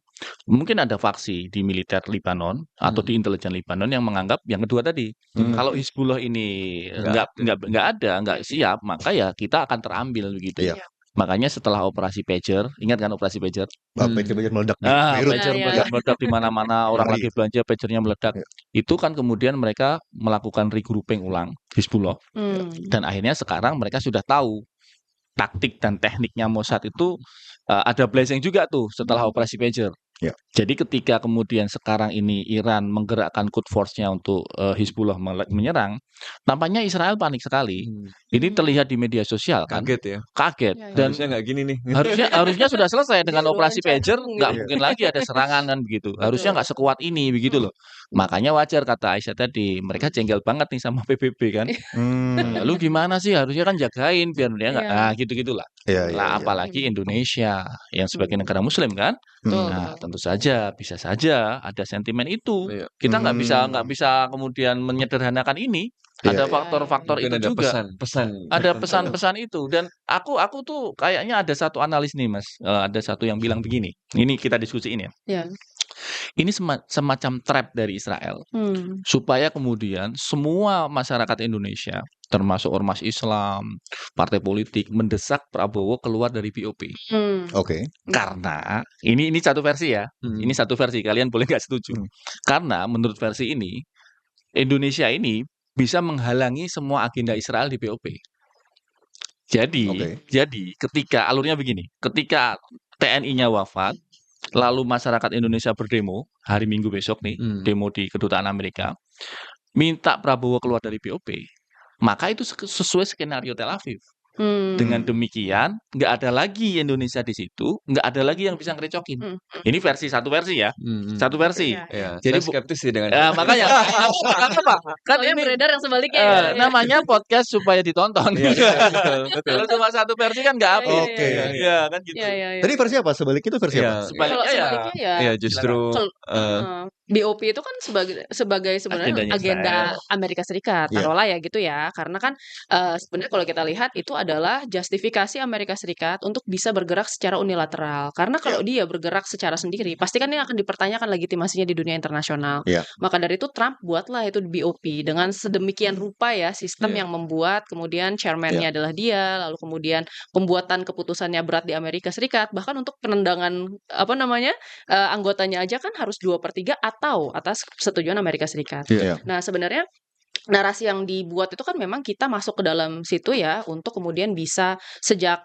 mungkin ada faksi di militer Libanon atau di intelijen Libanon yang menganggap yang kedua tadi, kalau Hizbullah ini nggak siap, maka ya kita akan terambil begitu. Iya. Makanya setelah operasi pager, ingat kan operasi pager? Pager meledak di Beirut. Pager meledak di mana-mana, orang lagi belanja pagernya meledak. Itu kan kemudian mereka melakukan regrouping ulang Hizbullah. Dan akhirnya sekarang mereka sudah tahu taktik dan tekniknya Mossad itu ada blessing juga tuh setelah operasi pager. Jadi ketika kemudian sekarang ini Iran menggerakkan Quds Force-nya untuk Hizbullah menyerang, tampaknya Israel panik sekali. Ini terlihat di media sosial kan. Kaget ya. Kaget. Dan harusnya nggak gini nih. Harusnya sudah selesai dengan operasi pager, nggak mungkin lagi ada serangan kan begitu. Harusnya nggak sekuat ini begitu loh. Makanya wajar kata Aisyah tadi, mereka jengkel banget nih sama PBB kan. Lu gimana sih? Harusnya kan jagain biar dia nggak. Nah gitu-gitulah. Apalagi Indonesia yang sebagai negara Muslim kan. Nah tentu saja bisa saja ada sentimen itu. Kita nggak bisa kemudian menyederhanakan ini. Ada faktor-faktor itu ada juga. Ada pesan-pesan itu. Dan aku tuh kayaknya ada satu analis nih Mas. Ada satu yang bilang begini. Ini kita diskusiin ya. Ini semacam trap dari Israel. Supaya kemudian semua masyarakat Indonesia, termasuk ormas Islam, partai politik, mendesak Prabowo keluar dari BOP. Karena ini satu versi ya. Ini satu versi. Kalian boleh nggak setuju? Karena menurut versi ini, Indonesia ini bisa menghalangi semua agenda Israel di BOP. Jadi ketika alurnya begini, ketika TNI-nya wafat, lalu masyarakat Indonesia berdemo hari Minggu besok nih, demo di Kedutaan Amerika, minta Prabowo keluar dari BOP, maka itu sesuai skenario Tel Aviv. Dengan demikian, nggak ada lagi Indonesia di situ, nggak ada lagi yang bisa ngerecokin. Ini satu versi ya, satu versi. Jadi skeptis sih dengan. Makanya, apa? Kan ini beredar yang sebaliknya. namanya podcast supaya ditonton. Kalau cuma satu versi kan nggak apa. Kan gitu. Tadi versi apa? Sebaliknya itu versi apa? Sebaliknya ya justru. BOP itu kan sebagai sebenarnya agenda Amerika Serikat, taruhlah ya gitu ya, karena kan sebenarnya kalau kita lihat itu adalah justifikasi Amerika Serikat untuk bisa bergerak secara unilateral. Karena kalau dia bergerak secara sendiri, pasti kan ini akan dipertanyakan legitimasinya di dunia internasional. Maka dari itu Trump buatlah itu di BOP dengan sedemikian rupa ya, sistem yang membuat kemudian chairman-nya adalah dia, lalu kemudian pembuatan keputusannya berat di Amerika Serikat, bahkan untuk penendangan anggotanya aja kan harus 2/3 atau atas persetujuan Amerika Serikat. Nah sebenarnya narasi yang dibuat itu kan memang kita masuk ke dalam situ ya untuk kemudian bisa sejak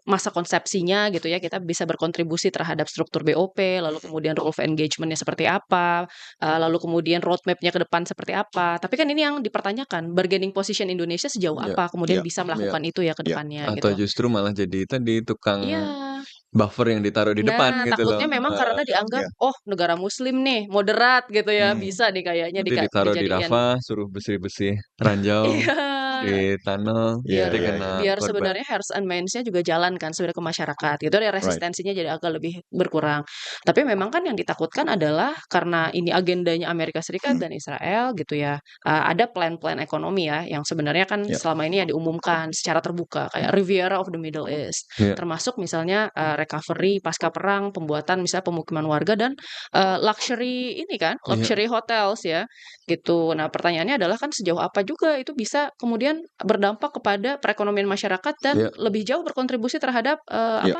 masa konsepsinya gitu ya, kita bisa berkontribusi terhadap struktur BOP, lalu kemudian rule of engagement-nya seperti apa, lalu kemudian roadmap-nya ke depan seperti apa. Tapi kan ini yang dipertanyakan, bargaining position Indonesia sejauh apa kemudian bisa melakukan itu ya ke depannya. Atau justru malah jadi tadi tukang buffer yang ditaruh di depan gitu loh. Takutnya memang karena dianggap negara muslim nih, moderat gitu ya, bisa nih kayaknya ditaruh di Rafah, suruh bersih-bersih ranjau di tunnel, biar sebenarnya hearts and minds-nya juga jalan kan sebenarnya ke masyarakat gitu, resistensinya jadi agak lebih berkurang. Tapi memang kan yang ditakutkan adalah karena ini agendanya Amerika Serikat dan Israel gitu ya, ada plan-plan ekonomi ya yang sebenarnya kan selama ini diumumkan secara terbuka kayak Riviera of the Middle East, termasuk misalnya recovery pasca perang, pembuatan misalnya pemukiman warga dan luxury hotels ya gitu. Nah pertanyaannya adalah kan sejauh apa juga itu bisa kemudian berdampak kepada perekonomian masyarakat dan lebih jauh berkontribusi terhadap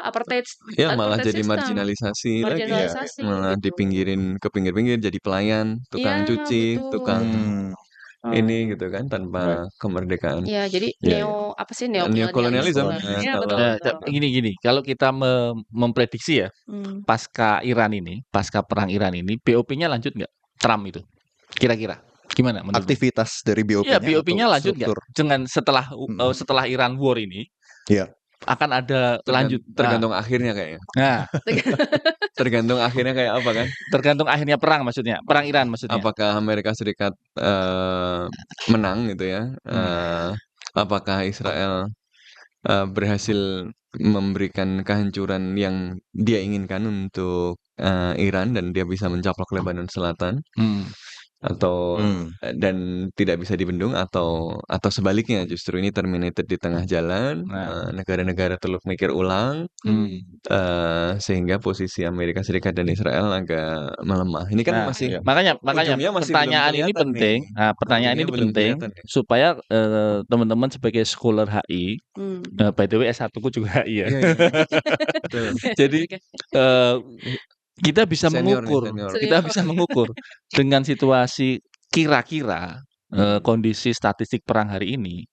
apartheid. Malah jadi marginalisasi lagi malah gitu. ke pinggir-pinggir jadi pelayan, tukang cuci, tukang ini gitu kan tanpa kemerdekaan. Jadi neokolonialisme. Gini, kalau kita memprediksi ya, pasca perang Iran ini, BOP-nya lanjut nggak? Trump itu, kira-kira gimana? Aktivitas dari BOP-nya? BOP-nya lanjut nggak? Dengan setelah Iran War ini? Akan ada tergantung akhirnya kayaknya. Tergantung akhirnya kayak apa kan? Tergantung akhirnya perang Iran maksudnya. Apakah Amerika Serikat menang gitu ya? Apakah Israel berhasil memberikan kehancuran yang dia inginkan untuk Iran dan dia bisa mencaplok Lebanon Selatan atau dan tidak bisa dibendung atau sebaliknya justru ini terminated di tengah jalan, negara-negara Teluk mikir ulang sehingga posisi Amerika Serikat dan Israel agak melemah. Ini kan masih makanya ujungnya masih belum pertanyaan ini kelihatan penting. nih. Nah, pertanyaan Ujungnya ini belum penting kelihatan nih. supaya teman-teman sebagai scholar HI, by the way S1 ku juga HI ya. Iya, iya. Betul. Jadi kita bisa Senior nih, mengukur, senior. kita bisa mengukur dengan situasi kira-kira kondisi statistik perang hari ini,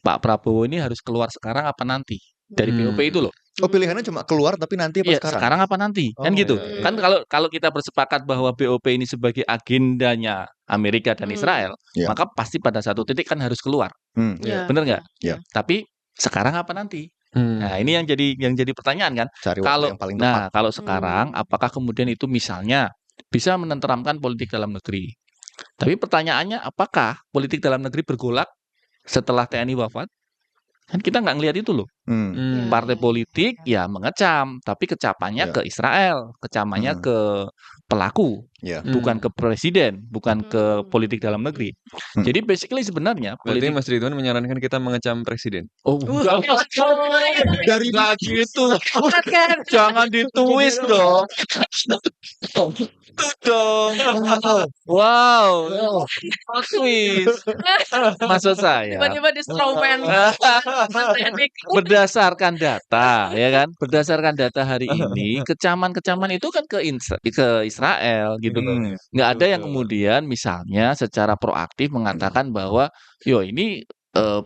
Pak Prabowo ini harus keluar sekarang apa nanti dari BOP itu loh. Oh, pilihannya cuma keluar tapi nanti apa Iya, sekarang? sekarang apa nanti? Kan Oh, gitu. iya, iya. Kan kalau kita bersepakat bahwa BOP ini sebagai agendanya Amerika dan Israel, Iya. maka pasti pada satu titik kan harus keluar. Iya. Bener nggak? Iya. Tapi sekarang apa nanti? Nah, ini yang jadi pertanyaan kan. Cari waktu yang paling tepat. Nah, kalau sekarang apakah kemudian itu misalnya bisa menenteramkan politik dalam negeri? Tapi pertanyaannya apakah politik dalam negeri bergolak setelah TNI wafat? Kan kita nggak ngelihat itu loh. Partai politik ya mengecam, tapi kecapannya ke Israel, kecamannya ke pelaku, bukan ke presiden, bukan ke politik dalam negeri. Jadi basically sebenarnya Berarti politik Mas Ridwan menyarankan kita mengecam presiden. Oh, enggak. Dari Enggak gitu. Jangan ditulis dong. Itu dong. Wow. Twist. Maksud saya Tiba-tiba di strawman. berdasarkan data, ya kan? Berdasarkan data hari ini, kecaman-kecaman itu kan ke Israel gitu loh. Nggak ada yang kemudian misalnya secara proaktif mengatakan bahwa yo ini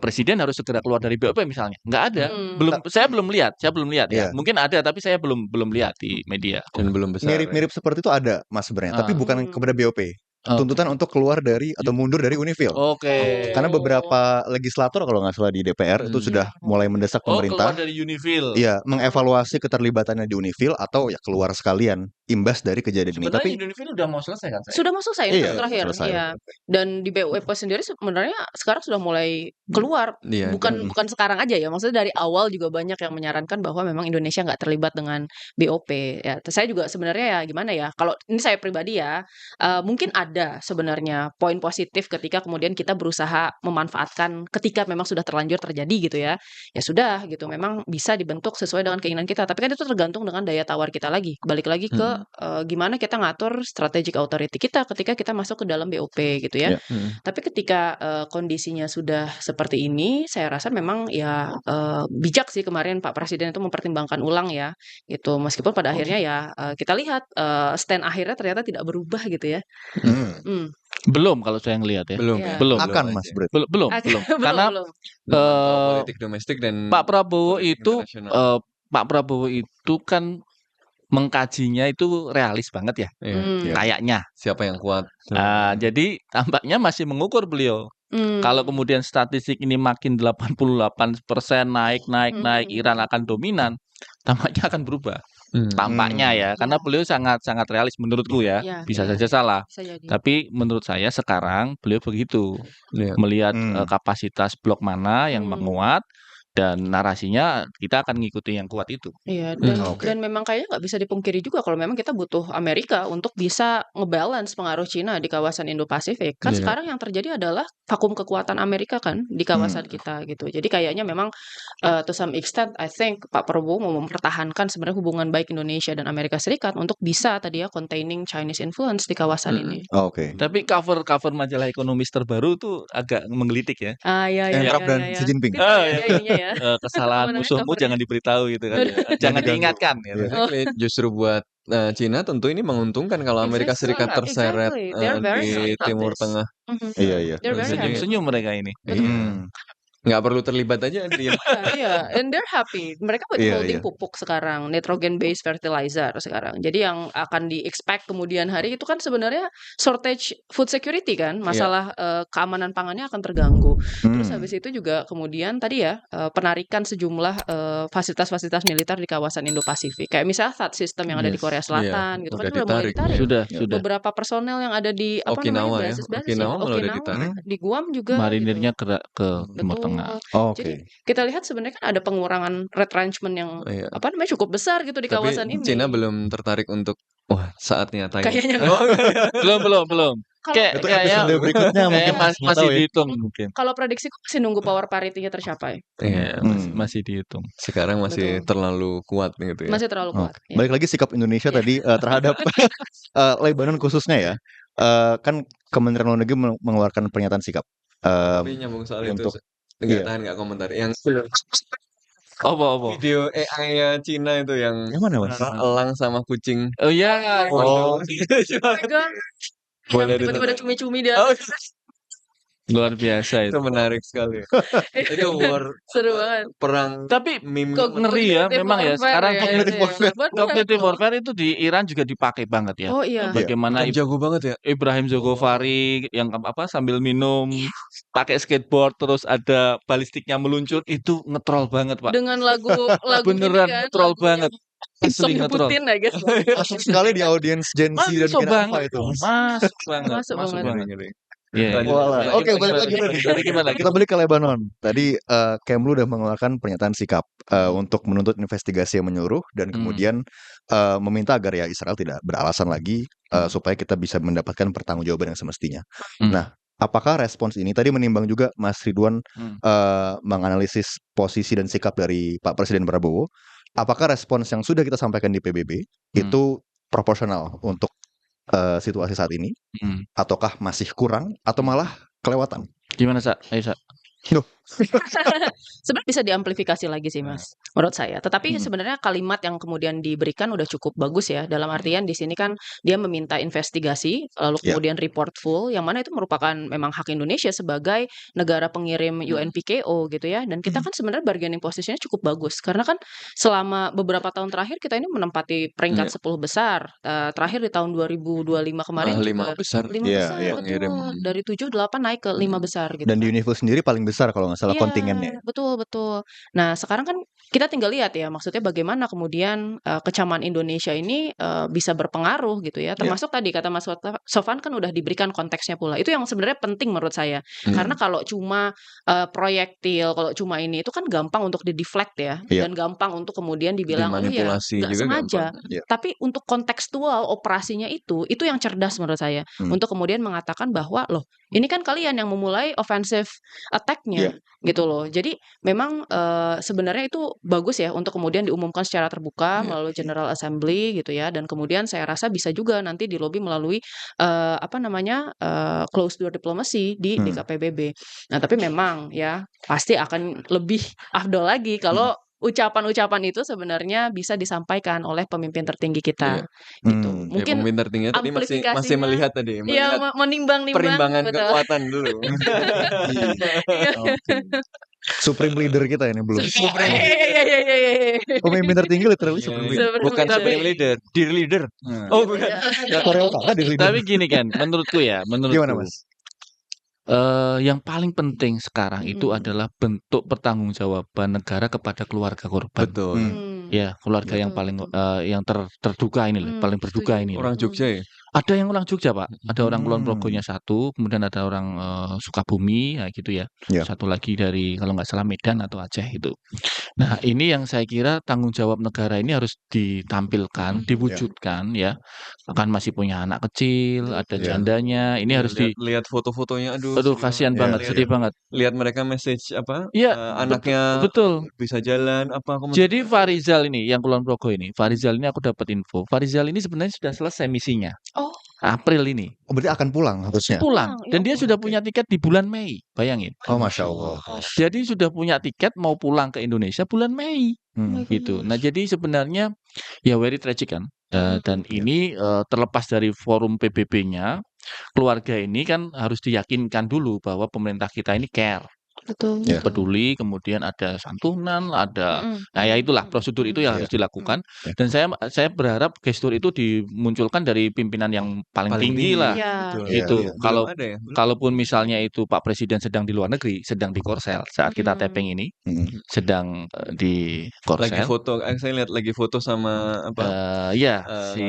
presiden harus segera keluar dari BOP misalnya. Nggak ada. Saya belum lihat ya. Mungkin ada tapi saya belum lihat di media. Dan belum besar. Mirip-mirip seperti itu ada Mas sebenarnya, tapi bukan kepada BOP. Tuntutan untuk keluar dari atau mundur dari Unifil. Oke. Karena beberapa legislator kalau nggak salah di DPR itu sudah mulai mendesak pemerintah. Keluar dari Unifil. Iya, mengevaluasi keterlibatannya di Unifil atau ya keluar sekalian imbas dari kejadian ini. Tapi Unifil udah mau selesai kan? Sudah mau selesai terakhir. selesai. Iya. Dan di BUP sendiri sebenarnya sekarang sudah mulai keluar. Bukan sekarang aja ya. Maksudnya dari awal juga banyak yang menyarankan bahwa memang Indonesia nggak terlibat dengan BOP. Ya, saya juga sebenarnya ya gimana ya. Kalau ini saya pribadi ya, mungkin ada sebenarnya poin positif ketika kemudian kita berusaha memanfaatkan ketika memang sudah terlanjur terjadi gitu ya. Ya sudah gitu. Memang bisa dibentuk sesuai dengan keinginan kita. Tapi kan itu tergantung dengan daya tawar kita lagi. Balik lagi ke gimana kita ngatur strategic authority kita ketika kita masuk ke dalam BOP gitu ya. Tapi ketika kondisinya sudah seperti ini, saya rasa memang ya bijak sih kemarin Pak Presiden itu mempertimbangkan ulang ya. Gitu. Meskipun pada akhirnya ya kita lihat stand akhirnya ternyata tidak berubah gitu ya. Belum kalau saya ngelihat ya. Belum. Akan Mas Bret. Belum. Karena politik domestik dan Pak Prabowo itu kan mengkajinya itu realis banget ya. Kayaknya. Siapa yang kuat? Jadi tampaknya masih mengukur beliau. Kalau kemudian statistik ini makin 88% naik, Iran akan dominan, tampaknya akan berubah. Tampaknya ya, karena beliau sangat realis menurutku ya. Bisa saja salah. Tapi menurut saya sekarang beliau begitu. Melihat kapasitas blok mana yang menguat dan narasinya kita akan ngikuti yang kuat itu. Iya, dan memang kayaknya nggak bisa dipungkiri juga kalau memang kita butuh Amerika untuk bisa ngebalance pengaruh Cina di kawasan Indo-Pasifik. Kan sekarang yang terjadi adalah vakum kekuatan Amerika kan di kawasan kita gitu. Jadi kayaknya memang to some extent I think Pak Prabowo mau mempertahankan sebenarnya hubungan baik Indonesia dan Amerika Serikat untuk bisa tadi ya containing Chinese influence di kawasan ini. Tapi cover majalah ekonomis terbaru tuh agak menggelitik ya. Trump dan Xi Jinping. Kesalahan musuhmu jangan diberitahu gitu kan. Jangan diingatkan gitu. Justru buat Cina tentu ini menguntungkan kalau Amerika Serikat terseret di Timur Tengah. Iya. Senyum mereka ini. Nggak perlu terlibat aja dia. And they're happy. Mereka holding pupuk sekarang, nitrogen based fertilizer sekarang. Jadi yang akan di-expect kemudian hari itu kan sebenarnya shortage food security kan, masalah keamanan pangannya akan terganggu. Terus habis itu juga kemudian tadi ya penarikan sejumlah fasilitas-fasilitas militer di kawasan Indo-Pasifik. Kayak misalnya THAAD system yang ada di Korea Selatan gitu kan udah mulai ditarik. Sudah. Beberapa personel yang ada di Okinawa ya. Okinawa di Guam juga. Marinirnya ke Timur Tengah. Jadi Oke. kita lihat sebenarnya kan ada pengurangan retrenchment yang Oh, iya. cukup besar gitu di Tapi kawasan Cina ini. belum tertarik untuk wah saatnya Taiwan. Kayaknya Oh, Belum. kalau Itu Kayaknya episode berikutnya mungkin nggak masih tahu ya. dihitung mungkin. kalau prediksiku masih nunggu power parity-nya tercapai. Iya, Masih dihitung. sekarang masih Betul. terlalu kuat gitu ya. Masih terlalu kuat. Ya. Balik lagi sikap Indonesia tadi terhadap Lebanon khususnya ya. Kan Kementerian Luar Negeri mengeluarkan pernyataan sikap. Tapi nyambung soal itu untuk enggak iya. tahan enggak komentar. Yang Apa? video AI-nya Cina itu yang mana Mas? elang sama kucing. Oh ya. Oh. Oh my God. Boleh Yang tiba-tiba ada ditonton. cumi-cumi di Oh, atas. Luar biasa itu itu. menarik sekali. Itu war Seru banget. perang Tapi meme. kok ngeri ya Cognitive memang ya warfare sekarang ya, cognitive itu ya. warfare. Benar cognitive tuh. warfare itu di Iran juga dipakai banget ya. Oh iya. Bagaimana Dan jago banget ya. Ibrahim Zoghofari yang sambil minum pakai skateboard terus ada balistiknya meluncur itu ngetrol banget Pak. Dengan lagu Beneran ini kan, ngetrol lagu banget. yang Asli Vladimir ngetrol. Putin, I guess. Masuk sekali di audiens Gen Z dan Masuk Gen Alpha banget. itu. Masuk banget. Ngeri. Iya. Lanjut. Walah. Oke, balik lagi tadi. Gimana? Kita balik ke Lebanon. Tadi Kemlu udah mengeluarkan pernyataan sikap untuk menuntut investigasi yang menyeluruh dan kemudian meminta agar ya Israel tidak beralasan lagi supaya kita bisa mendapatkan pertanggungjawaban yang semestinya. Nah, apakah respons ini tadi menimbang juga Mas Ridwan menganalisis posisi dan sikap dari Pak Presiden Prabowo? Apakah respons yang sudah kita sampaikan di PBB itu proporsional untuk situasi saat ini, ataukah masih kurang atau malah kelewatan? Gimana Sa? Ayo Sa. Sebenarnya bisa diamplifikasi lagi sih Mas, menurut saya. Tetapi sebenarnya kalimat yang kemudian diberikan udah cukup bagus ya. Dalam artian di sini kan dia meminta investigasi, lalu kemudian report full, yang mana itu merupakan memang hak Indonesia sebagai negara pengirim UNPKO gitu ya. Dan kita kan sebenarnya bargaining posisinya cukup bagus. Karena kan selama beberapa tahun terakhir kita ini menempati peringkat 10 besar. Terakhir di tahun 2025 kemarin juga 5 besar. 5 Iya, besar, iya. betul. Dari 7, 8 naik ke 5 besar gitu. Dan di Unifil sendiri paling besar kalau nggak salah kontingennya. Betul. Nah, sekarang kan kita tinggal lihat ya, maksudnya bagaimana kemudian kecaman Indonesia ini bisa berpengaruh gitu ya. Termasuk tadi kata Mas Sofan kan udah diberikan konteksnya pula. Itu yang sebenarnya penting menurut saya. Karena kalau cuma proyektil, kalau cuma ini itu kan gampang untuk di-deflect ya. Dan gampang untuk kemudian dibilang oh ya Dimanipulasi nggak juga sengaja. gampang. Tapi untuk kontekstual operasinya itu yang cerdas menurut saya. Untuk kemudian mengatakan bahwa loh ini kan kalian yang memulai offensive attack-nya gitu loh. Jadi memang sebenarnya itu bagus ya untuk kemudian diumumkan secara terbuka melalui General Assembly gitu ya. Dan kemudian saya rasa bisa juga nanti dilobi melalui closed door diplomacy di DKPBB. Nah, tapi memang ya pasti akan lebih afdol lagi kalau ucapan-ucapan itu sebenarnya bisa disampaikan oleh pemimpin tertinggi kita gitu. Mungkin pemimpin tertinggi tadi masih melihat tadi, melihat menimbang-nimbang perimbangan kekuatan dulu. Supreme leader kita ini belum. Pemimpin tertinggi literally supreme leader. Bukan supreme leader, dear leader. Oh, bukan. Korea Utara dear leader. Tapi gini kan, menurutku Gimana Mas? Yang paling penting sekarang itu adalah bentuk pertanggungjawaban negara kepada keluarga korban. Betul. Ya, keluarga yang paling yang terduga ini loh, paling berduka ini. Orang Jogja ya? Ada yang orang Jogja Pak, ada orang Kulon Progonya satu, kemudian ada orang Sukabumi, ya gitu ya. Satu lagi dari kalau nggak salah Medan atau Aceh itu. Nah ini yang saya kira tanggung jawab negara ini harus ditampilkan, diwujudkan ya. Kan masih punya anak kecil, ada jandanya, ini harus lihat foto-fotonya, aduh kasihan banget, sedih banget. Lihat mereka message apa? Iya, anaknya betul bisa jalan apa? Jadi Farizal ini yang Kulon Progo ini, Farizal ini aku dapat info, Farizal ini sebenarnya sudah selesai misinya. April ini. Oh, berarti akan pulang harusnya. Pulang. Dan dia sudah punya tiket di bulan Mei. Bayangin. Oh, Masya Allah. Jadi sudah punya tiket mau pulang ke Indonesia bulan Mei. Gitu. Nah, jadi sebenarnya ya very tragic kan. Dan ini terlepas dari forum PBB-nya, keluarga ini kan harus diyakinkan dulu bahwa pemerintah kita ini care. Betul. Peduli, kemudian ada santunan, ada nah ya itulah prosedur itu yang harus dilakukan. Dan saya berharap gestur itu dimunculkan dari pimpinan yang paling tinggi lah. Itu kalaupun misalnya itu Pak Presiden sedang di luar negeri, sedang di Korsel saat kita tapping ini, sedang di Korsel. Lagi foto, saya lihat lagi foto sama apa? Si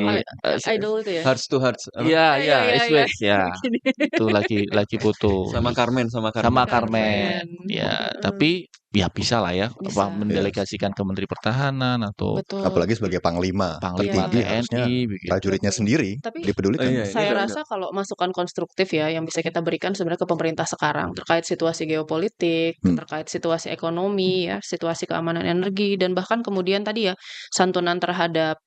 idol itu ya. Hearts to Hearts. Iya, SWS ya. Itu lagi foto sama Carmen. Ya, tapi ya bisa lah ya Bisa. mendelegasikan ke Menteri Pertahanan atau Betul. Apalagi sebagai panglima Panglima tertinggi Iya. harusnya TNI begitu. prajuritnya Betul. sendiri Tapi dipedulikan. Iya, ini saya benar. rasa kalau masukan konstruktif ya yang bisa kita berikan sebenarnya ke pemerintah sekarang terkait situasi geopolitik, terkait situasi ekonomi ya, situasi keamanan energi dan bahkan kemudian tadi ya santunan terhadap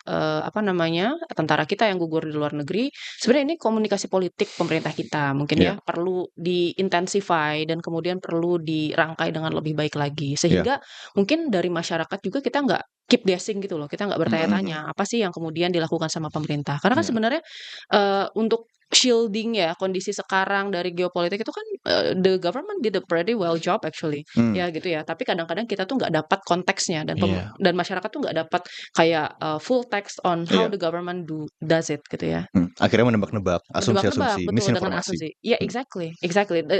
tentara kita yang gugur di luar negeri. Sebenarnya ini komunikasi politik pemerintah kita mungkin Iya. ya perlu diintensify dan kemudian perlu dirangkai dengan lebih baik lagi sehingga mungkin dari masyarakat juga kita nggak keep guessing gitu loh, kita nggak bertanya-tanya apa sih yang kemudian dilakukan sama pemerintah. Karena kan Iya. sebenarnya untuk shielding ya kondisi sekarang dari geopolitik itu kan the government did a pretty well job actually ya gitu ya. Tapi kadang-kadang kita tuh nggak dapat konteksnya dan Iya. dan masyarakat tuh nggak dapat kayak full text on how Iya. the government does it gitu ya. Akhirnya menebak-nebak asumsi-asumsi, Betul dengan misinformasi. asumsi. Iya, exactly.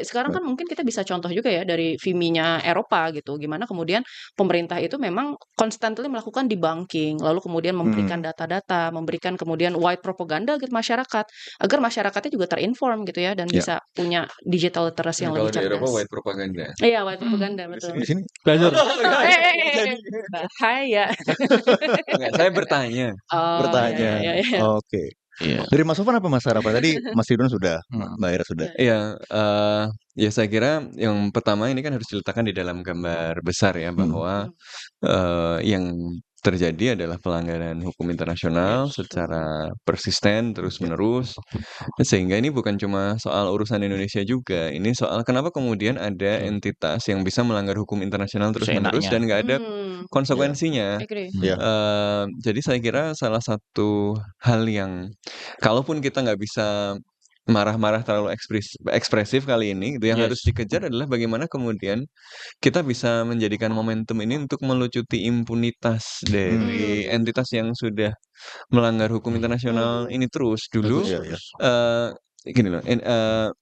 Sekarang kan mungkin kita bisa contoh juga ya dari VMI-nya Eropa gitu, gimana kemudian pemerintah itu memang constantly melakukan debunking, lalu kemudian memberikan data-data, memberikan kemudian white propaganda ke masyarakat, agar masyarakatnya juga terinform gitu ya dan Ya. bisa punya digital literacy yang Kalau lebih di Eropa cerdas. white propaganda. Iya, white propaganda betul. Di sini Belajar. Bahaya. Enggak, saya bertanya. Oh, bertanya. ya. Oke. Iya. Dari Mas Sofan apa Mas harapan? Tadi Mas Ridwan sudah, Mbak Ira sudah. Iya, ya saya kira yang pertama ini kan harus diletakkan di dalam gambar besar ya bahwa yang terjadi adalah pelanggaran hukum internasional secara persisten terus-menerus sehingga ini bukan cuma soal urusan Indonesia juga, ini soal kenapa kemudian ada entitas yang bisa melanggar hukum internasional terus-menerus Seenaknya. dan nggak ada konsekuensinya. Agree. Iya. Jadi saya kira salah satu hal yang kalaupun kita nggak bisa marah-marah terlalu ekspresif kali ini, itu yang harus dikejar adalah bagaimana kemudian kita bisa menjadikan momentum ini untuk melucuti impunitas dari entitas yang sudah melanggar hukum internasional ini terus. Dulu Iya. gini loh,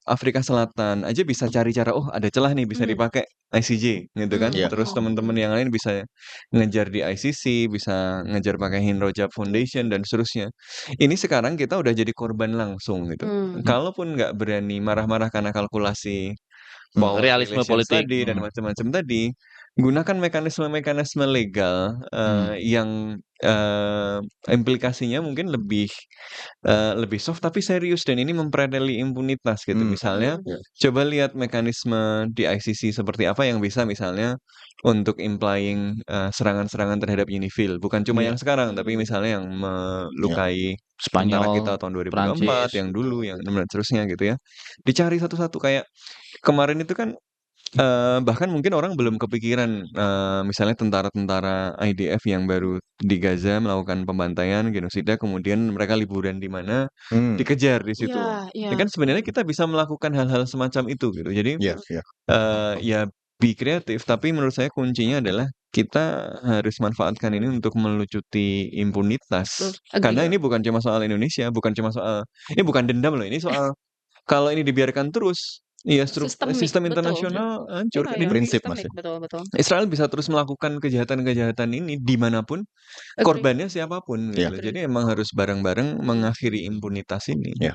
Afrika Selatan aja bisa cari cara, oh ada celah nih bisa dipakai ICJ gitu kan. Iya. Terus teman-teman yang lain bisa ngejar di ICC, bisa ngejar pakai Hindu Rajab Foundation dan seterusnya. Ini sekarang kita udah jadi korban langsung gitu. Kalaupun nggak berani marah-marah karena kalkulasi power Realisme relations politik. tadi dan macam-macam tadi, gunakan mekanisme-mekanisme legal yang implikasinya mungkin lebih soft tapi serius dan ini mempreteli impunitas gitu. Misalnya coba lihat mekanisme di ICC seperti apa yang bisa misalnya untuk implying serangan-serangan terhadap UNIFIL, bukan cuma yang sekarang tapi misalnya yang melukai tentara Spanyol, kita tahun 2024, Prancis. yang dulu, yang dan seterusnya gitu ya. Dicari satu-satu kayak kemarin itu kan bahkan mungkin orang belum kepikiran misalnya tentara-tentara IDF yang baru di Gaza melakukan pembantaian, genosida, kemudian mereka liburan di mana, dikejar di situ. Ya kan sebenarnya kita bisa melakukan hal-hal semacam itu gitu. Jadi ya be kreatif, tapi menurut saya kuncinya adalah kita harus manfaatkan ini untuk melucuti impunitas. Karena ini bukan cuma soal Indonesia, bukan cuma soal ini bukan dendam loh, ini soal kalau ini dibiarkan terus, ya sistem internasional hancur kan ini. Prinsip Mas. Betul. Israel bisa terus melakukan kejahatan-kejahatan ini dimanapun, korbannya siapapun gitu. Jadi emang harus bareng-bareng mengakhiri impunitas ini. Ya,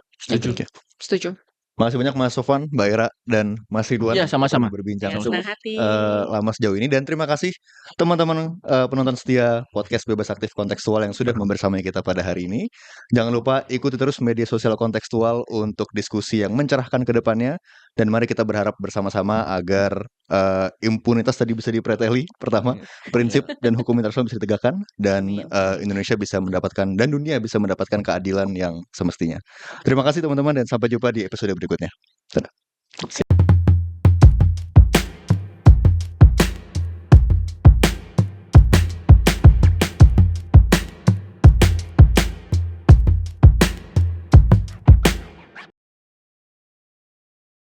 Setuju. Makasih banyak Mas Sofan, Mbak Ira, dan Mas Ridwan. Iya, sama-sama. Berbincang Senang hati. lama sejauh ini. Dan terima kasih teman-teman penonton setia podcast Bebas Aktif Kontekstual yang sudah membersamai kita pada hari ini. Jangan lupa ikuti terus media sosial Kontekstual untuk diskusi yang mencerahkan ke depannya. Dan mari kita berharap bersama-sama agar impunitas tadi bisa dipreteli. Pertama, prinsip dan hukum internasional bisa ditegakkan. Dan Indonesia bisa mendapatkan, dan dunia bisa mendapatkan keadilan yang semestinya. Terima kasih teman-teman dan sampai jumpa di episode berikutnya. Dadah.